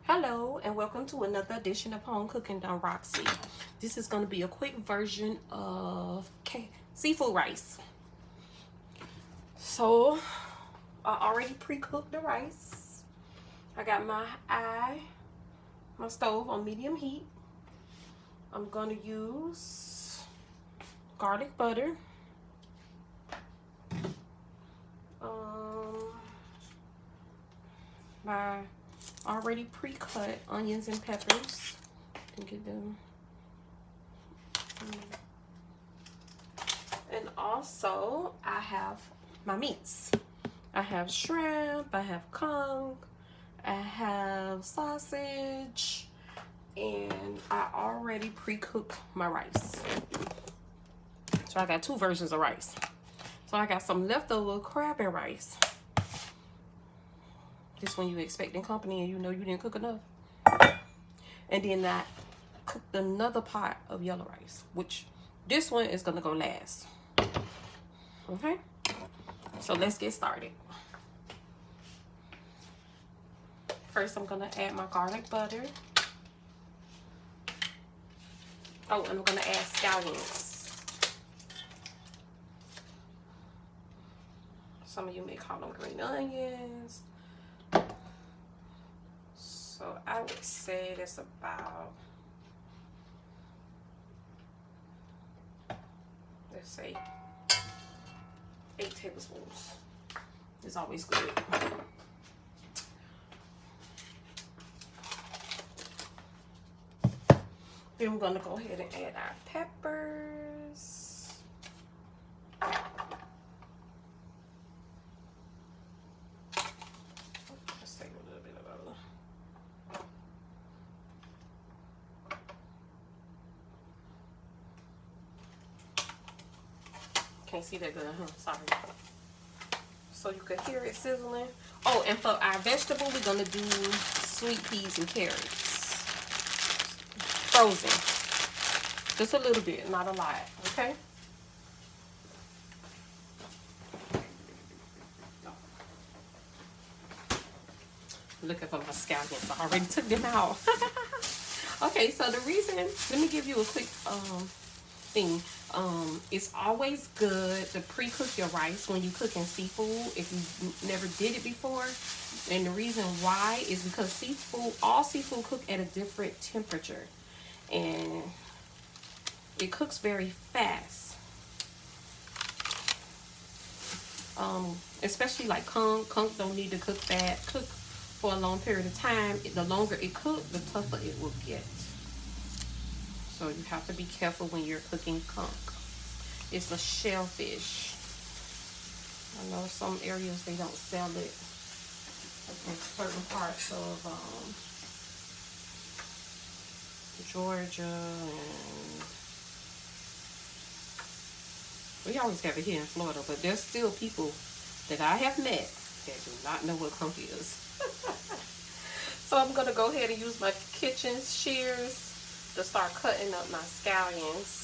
Hello and welcome to another edition of Home Cooking Done Roxy. This is going to be a quick version of seafood rice. So I already pre-cooked the rice. I got my stove on medium heat. I'm going to use garlic butter. My already pre-cut onions and peppers. And get them. And also I have my meats. I have shrimp, I have conch, I have sausage, and I already pre-cooked my rice. So I got two versions of rice. So I got some leftover crab and rice. Just when you're expecting company and you know you didn't cook enough. And then I cooked another pot of yellow rice, which this one is gonna go last. Okay? So let's get started. First, I'm gonna add my garlic butter. Oh, and I'm gonna add scallions. Some of you may call them green onions. So I would say that's about, let's say, 8 tablespoons. It's always good. Then we're gonna go ahead and add our peppers. Can't see that good, huh? Sorry. So you could hear it sizzling. Oh, and for our vegetable, we're gonna do sweet peas and carrots. Frozen. Just a little bit, not a lot, okay? Looking for my scallions. I already took them out. Okay, so the reason, let me give you a quick thing. It's always good to pre-cook your rice when you cooking seafood if you never did it before. And the reason why is because all seafood cook at a different temperature, and it cooks very fast. Especially like conch don't need to cook for a long period of time. The longer it cooks, the tougher it will get. So you have to be careful when you're cooking conch. It's a shellfish. I know some areas they don't sell it in certain parts of Georgia, and we always have it here in Florida, but there's still people that I have met that do not know what conch is. So I'm gonna go ahead and use my kitchen shears to start cutting up my scallions.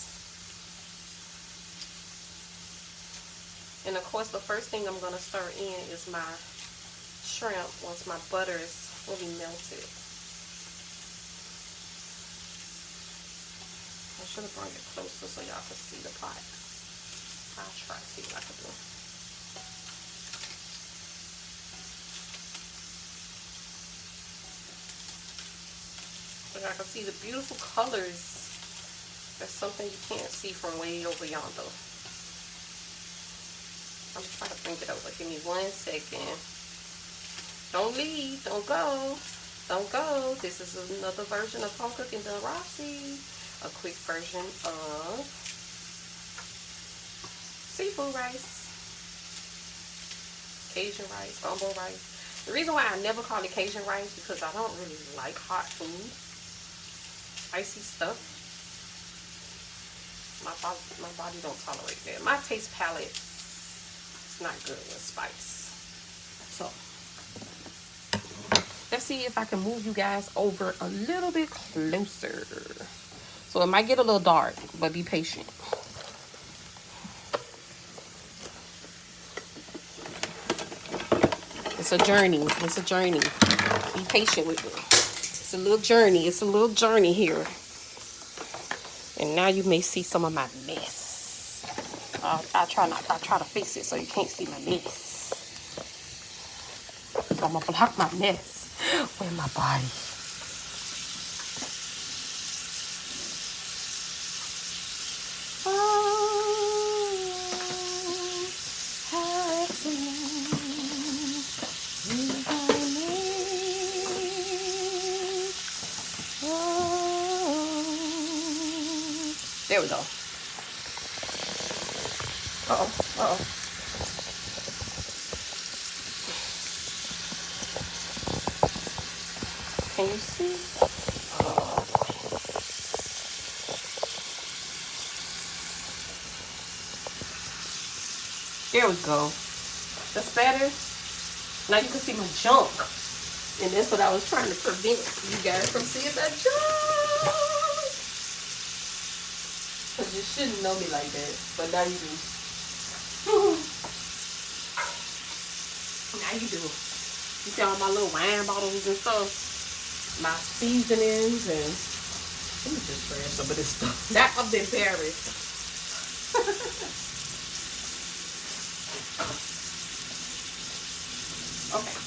And of course, the first thing I'm gonna stir in is my shrimp once my butter is fully melted. I should have brought it closer so y'all could see the pot. I'll try to see what I can do. So y'all can see the beautiful colors. That's something you can't see from way over yonder. I'm trying to bring it over. Give me 1 second. Don't leave. Don't go. Don't go. This is another version of Home Cooking Done Roxy. A quick version of seafood rice. Cajun rice. Gumbo rice. The reason why I never call it Cajun rice because I don't really like hot food. Spicy stuff. My body don't tolerate that. My taste palette is not good with spice. So let's see if I can move you guys over a little bit closer. So it might get a little dark, but be patient. It's a journey. It's a journey. Be patient with me. It's a little journey. It's a little journey here. And now you may see some of my mess. I try to fix it so you can't see my mess. So I'm gonna block my mess with my body. There we go. Uh-oh, uh-oh. Can you see? Oh, there we go. That's better. Now you can see my junk. And that's what I was trying to prevent you guys from seeing that junk. Because you shouldn't know me like that. But now you do. Now you do. You see all my little wine bottles and stuff. My seasonings and... Let me just trash some of this stuff. That I've been buried. Okay.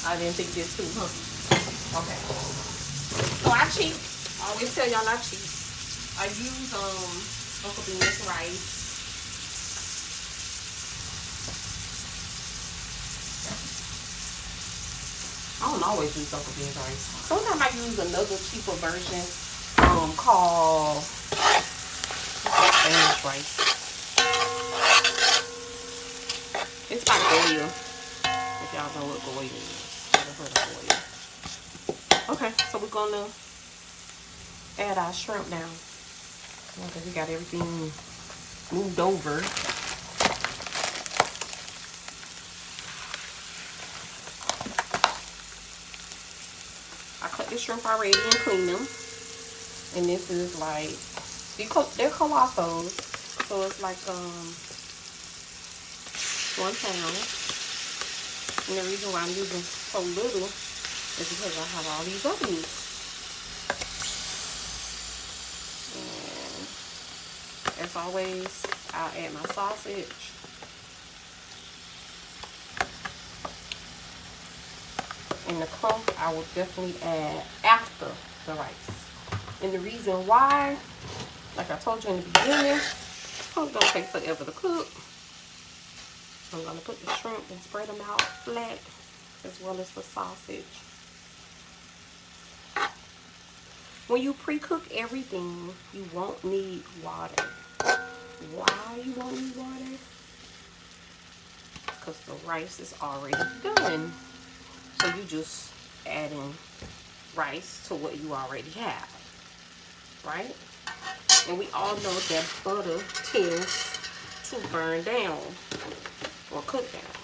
I didn't think this too, huh? Okay. So I cheat. I always tell y'all I cheat. I use Uncle Bean's rice. I don't always use Uncle Bean's rice. Sometimes I use another cheaper version called Spanish rice. It's by Goya. If y'all know what Goya is. Never heard of Goya. Okay, so we're gonna add our shrimp now. Okay, we got everything moved over. I cut the shrimp already and cleaned them. And this is like, they're colossos. So it's like 1 pound. And the reason why I'm using so little is because I have all these openings. And as always, I'll add my sausage. And the crumb I will definitely add after the rice. And the reason why, like I told you in the beginning, it's gonna take forever to cook. I'm gonna put the shrimp and spread them out flat, as well as the sausage. When you pre-cook everything, you won't need water. Why you won't need water? Because the rice is already done. So you just adding rice to what you already have, right? And we all know that butter tends to burn down or cook down.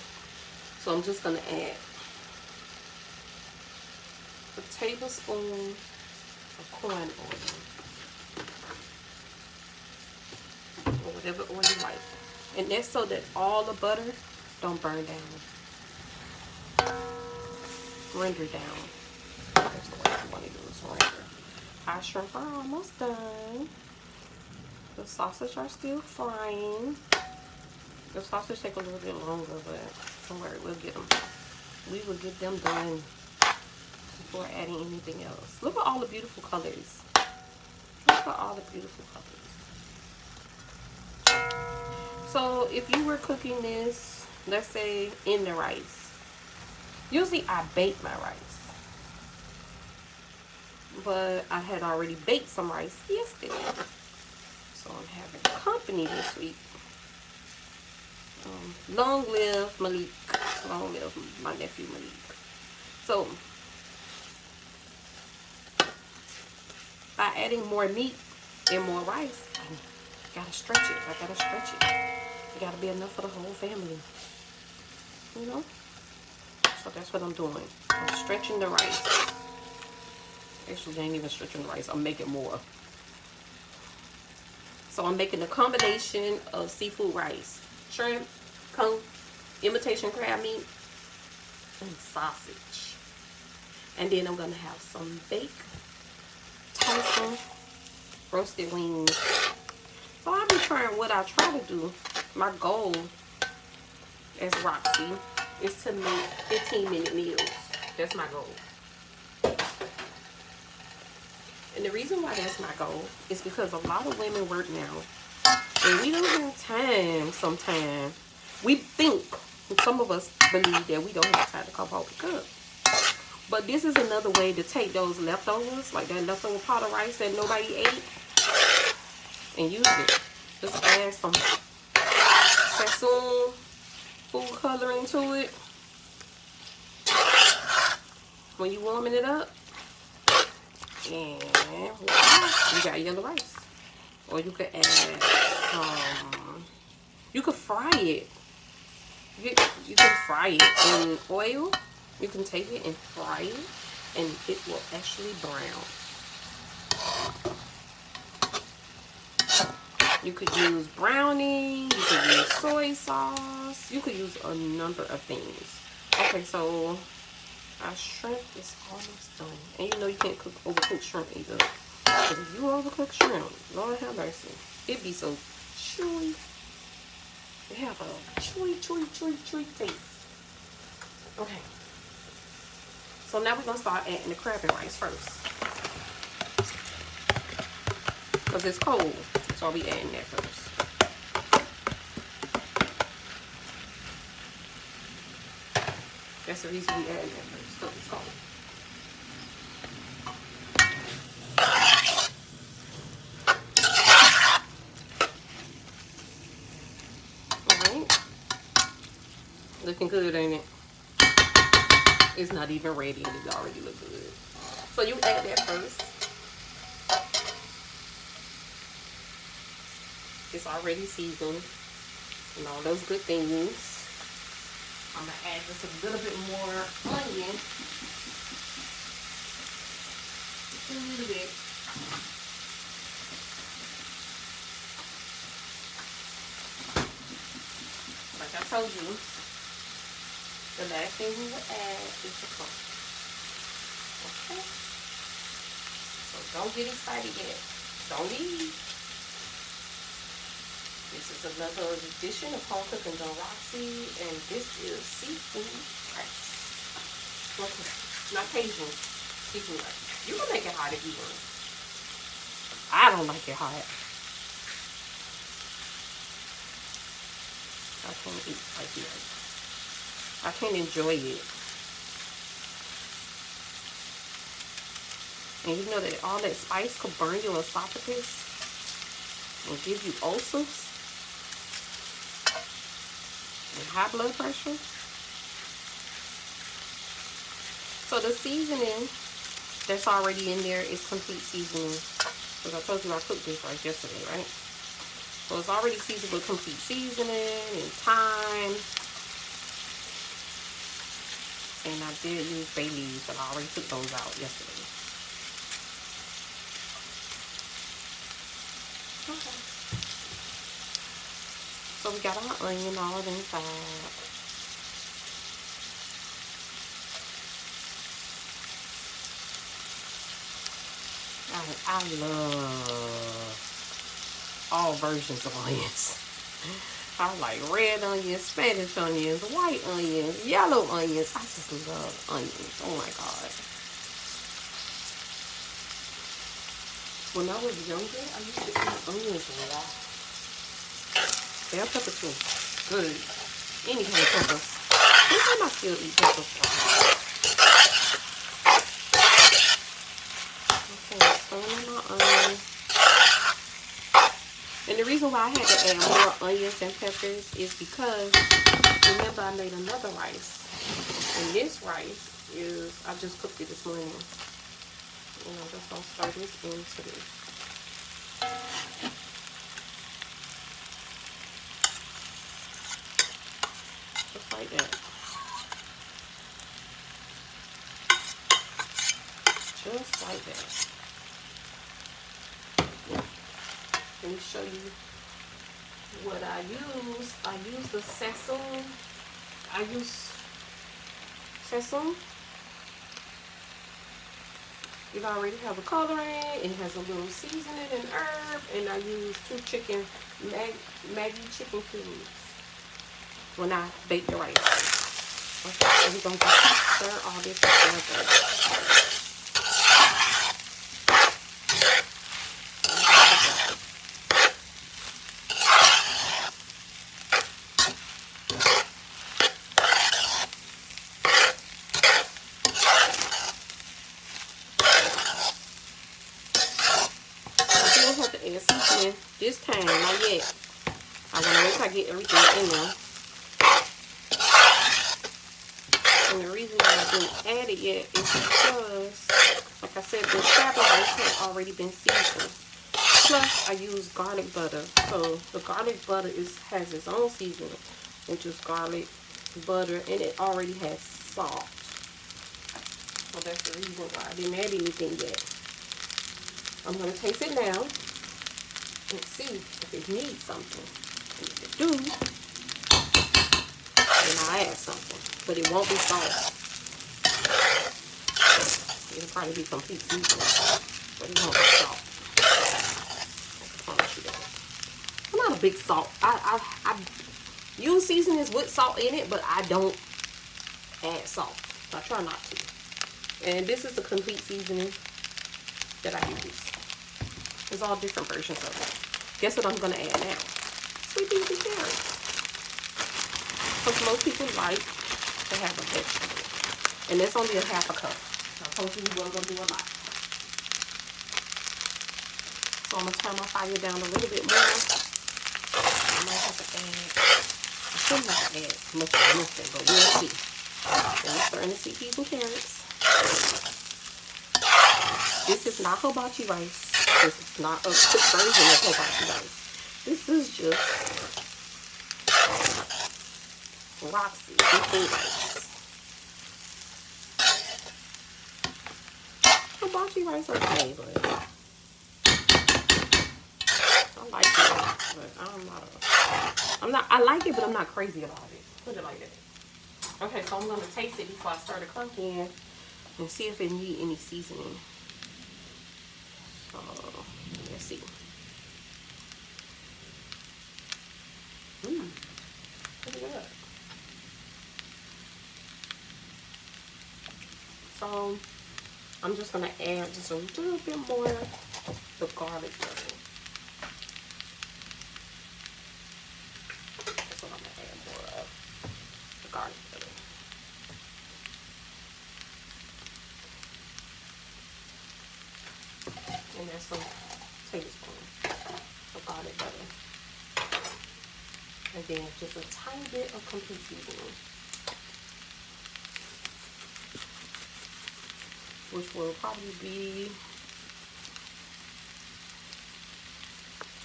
So I'm just gonna add a tablespoon of corn oil, or whatever oil you like. And that's so that all the butter don't burn down. Render down. That's the way you want to do this, render. Our shrimp are almost done. The sausage are still frying. The sausage take a little bit longer, but don't worry, we'll get them. We will get them done before adding anything else. Look at all the beautiful colors. Look at all the beautiful colors. So if you were cooking this, let's say in the rice, usually I bake my rice, but I had already baked some rice yesterday. So I'm having company this week. Long live Malik. Long live my nephew Malik. So by adding more meat and more rice, I gotta stretch it. I gotta stretch it. It gotta be enough for the whole family. You know? So that's what I'm doing. I'm stretching the rice. Actually, I ain't even stretching the rice. I'm making more. So I'm making a combination of seafood rice. Shrimp, imitation crab meat, and sausage. And then I'm gonna have some baked Tyson roasted wings. So I'll be trying what I try to do. My goal as Roxy is to make 15-minute meals. That's my goal. And the reason why that's my goal is because a lot of women work now. And we don't have time sometimes. We think, some of us believe that we don't have time to come home and cook. But this is another way to take those leftovers, like that leftover pot of rice that nobody ate, and use it. Just add some Sassoon food coloring to it. When you warming it up, and voila, you got yellow rice. Or you could add some, you could fry it. You can fry it in oil. You can take it and fry it, and it will actually brown. You could use browning, you could use soy sauce, you could use a number of things. Okay, so our shrimp is almost done. And you know you can't overcook shrimp either. Because if you overcook shrimp, Lord have mercy, it be so chewy. They have a chewy taste. Okay. So now we're going to start adding the crab and rice first. Because it's cold. So I'll be adding that first. That's the reason we add that first. Because it's cold. Alright. Looking good, ain't it? It's not even ready and it already looks good. So you add that first. It's already seasoned and all those good things. I'm going to add just a little bit more onion. Just a little bit. Like I told you, the last thing we will add is the cook. Okay? So don't get excited yet. Don't leave. This is another edition of Home Cooking Done Roxy, and this is seafood rice. Okay. Not Cajun. Seafood rice. You can make it hot if you want. I don't like it hot. I can't eat spicy rice. I can't enjoy it. And you know that all that spice could burn your esophagus and give you ulcers and high blood pressure. So the seasoning that's already in there is complete seasoning. Because I told you I cooked this rice yesterday, right? So it's already seasoned with complete seasoning and thyme. And I did use bay leaves, but I already took those out yesterday. Okay. So we got our onion all inside. I love all versions of onions. I like red onions, Spanish onions, white onions, yellow onions. I just love onions. Oh my God. When I was younger, I used to eat onions raw. Bell pepper too. Good. Any kind of peppers. Sometimes I still eat peppers raw. Okay, stirring my onions. And the reason why I had to add more onions and peppers is because, remember, I made another rice. And this rice is, I just cooked it this morning. And I'm just going to stir this into this. Just like that. Just like that. Let me show you what I use the sesame. I use sesame. It already have a coloring. It has a little seasoning and herb, and I use 2 chicken Maggi chicken cubes when I bake the rice. Okay, so we're gonna just stir all this together. Seasoning this time, not yet. I want to wait till I get everything in there. And the reason why I didn't add it yet is because, like I said, the scrapple rice had already been seasoned. Plus, I use garlic butter. So the garlic butter has its own seasoning, which is garlic butter, and it already has salt. So that's the reason why I didn't add anything yet. I'm going to taste it now and see if it needs something. And if it do, then I'll add something. But it won't be salt. It'll probably be complete seasoning, but it won't be salt. I promise you that. I'm not a big salt. I use seasonings with salt in it, but I don't add salt. I try not to. And this is the complete seasoning that I use. There's all different versions of it. Guess what I'm going to add now? Sweet peas and carrots. Because most people like to have a vegetable. And that's only a half a cup. I told you we weren't going to do a lot. So I'm going to turn my fire down a little bit more. I might have to add, I should not add much of nothing, but we'll see. Then I'm starting to see peas and carrots. This is not hibachi rice. This is not a quick version of hibachi rice. This is just roxy seafood rice. Hibachi rice okay, but I like it. But I like it, but I'm not crazy about it. Put it like that. Okay, so I'm gonna taste it before I start to cook in and see if it needs any seasoning. Let's see. Pretty good. So I'm just gonna add just a little bit more of the garlic butter. That's what I'm gonna add more of, the garlic butter. And that's some tablespoons of garlic butter. And then just a tiny bit of complete seasoning, which will probably be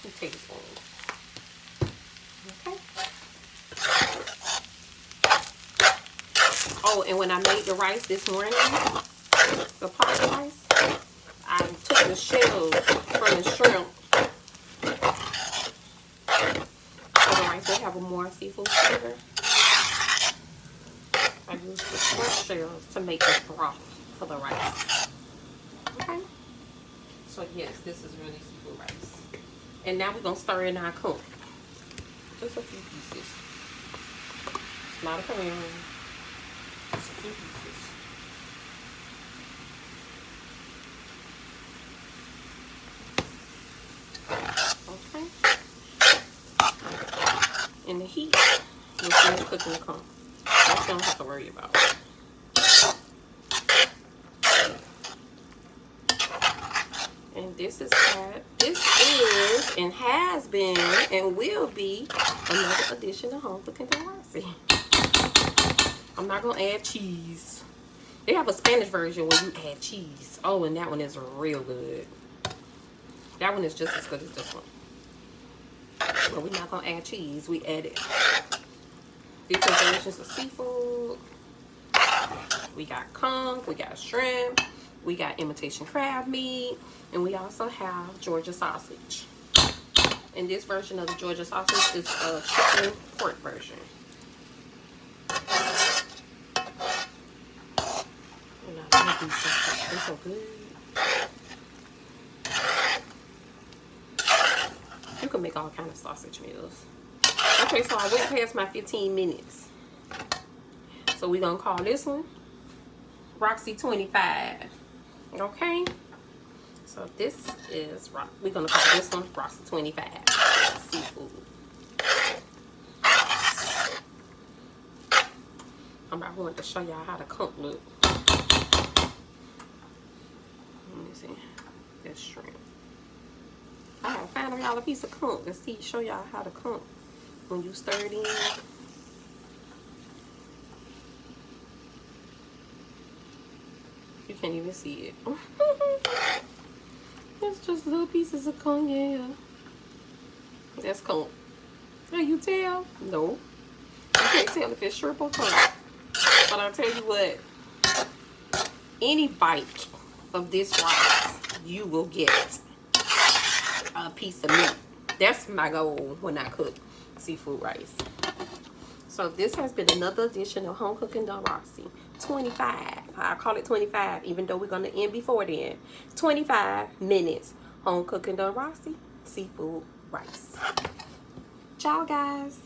2 tablespoons. Okay. Oh, and when I made the rice this morning, the pot rice, I took the shells from the shrimp. So the rice will have a more seafood flavor. I used the shrimp shells to make the broth for the rice. Okay. So yes, this is really seafood rice. And now we're going to stir in our cook. Just a few pieces. It's not a pan. Just a few pieces. Okay. And the heat will finish cooking the corn. That you don't have to worry about. And this is and has been and will be another addition of home cooking roxy. I'm not gonna add cheese. They have a Spanish version where you add cheese. Oh, and that one is real good. That one is just as good as this one. But we're not gonna add cheese. We added different versions of seafood. We got conch, we got shrimp, we got imitation crab meat, and we also have Georgia sausage. And this version of the Georgia sausage is a chicken pork version. And I love these sausages. They're so good. You can make all kind of sausage meals. Okay, so I went past my 15 minutes. So we're going to call this one Roxy 25. Okay? So this is, we're going to call this one Roxy 25. Seafood. I want to show y'all how the conch look. Let me see. That's shrimp. I gotta find y'all a piece of conch to see, show y'all how to conch when you stir it in. You can't even see it. It's just little pieces of conch, yeah. That's conch. Can you tell? No. You can't tell if it's shrimp or conch. But I'll tell you what, any bite of this rice, you will get a piece of meat. That's my goal when I cook seafood rice. So this has been another edition of Home Cooking Done Roxy 25. I call it 25, even though we're going to end before then. 25 minutes Home Cooking Done Roxy seafood rice. Ciao, guys.